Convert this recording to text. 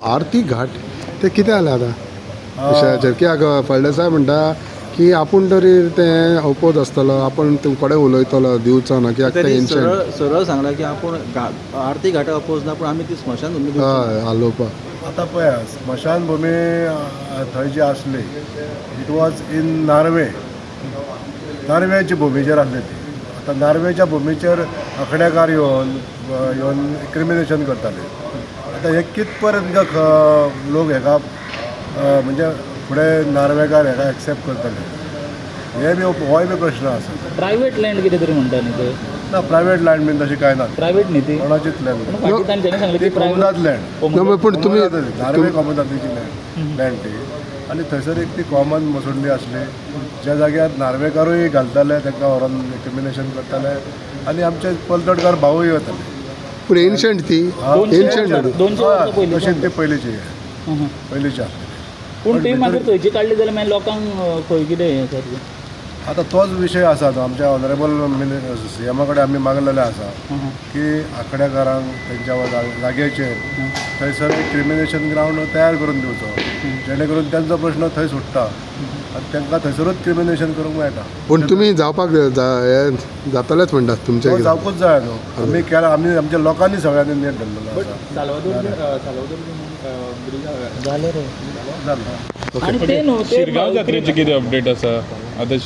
आरती घाट ते कितें जालें आतां विशयाचेर कित्याक फळदेसाय म्हणटा की आपूण तरी तें ओपोज आसतलो आपूण कोडे उलयतलो दिवचो ना कित्याक ते एन्शंट सरळ सांगला की आपण आरती घाटा अपोज ना पण आमी ती स्मशान भूमी हय आलोवपाक आतां पळया स्मशान भुमी थंय जी आसली इट वॉज इन नार्वेची भुमीचेर आसली ती आतां नार्वेच्या भुमीचेर आंखडेकार येवन क्रिमिनेशन करताले आतां हे कित पर्यंत लोक हेका म्हणजे फुडें नार्वेकार हेका एक्सेप्ट करतले हे बी होय बी प्रश्न आसा प्रायवेट लँड कितें तरी म्हणटा न्ही ते ना प्रायवेट लँड बीन तशी कांय ना प्रायवेट न्ही ती कोणाचीच लँड फाटीं तांणी सांगलें ती की प्रायवेट कॉमनात लँड ना पूण तुमी नार्वे कॉमनातलीची लँड ती आनी थंयसर एक ती कॉमन मसुंडी आसली ज्या जाग्यार नार्वेकारूय घालताले तांकां व्हरोन क्रिमिनेशन करताले आनी आमचे पलतडकार भावूय वताले पूण एन्शंट ती एन्शंट 200 वर्सां पयलीं तशें ते पयलींची पयलींची आसली पूण ती मागीर थंयची काडली जाल्यार मागीर लोकांक खंय कितें हें जातलें आतां तोच विशय आसा तो आमच्या ऑनरेबल सी एमा कडेन आमी मागलेले आसा की आंखडेकारांक तेंच्या जाग्याचेर थंयसर एक क्रिमिनेशन ग्रावंड तयार करून दिवचो जेणे करून त्यांचो प्रश्न थंय सुट्टा आनी तांकां थंयसरूच क्रिमिनेशन करूंक मेळटा पूण तुमी जावपाक हे जातलेच म्हणटात तुमचे तो जावपूच जाय न्हू आमी केला आमी आमच्या लोकांनी सगळ्यांनी नेट धरलेलो आसा जालें रे जालें आनी ते न्हू ते शिरगांव जात्रेची कितें अपडेट आसा आतां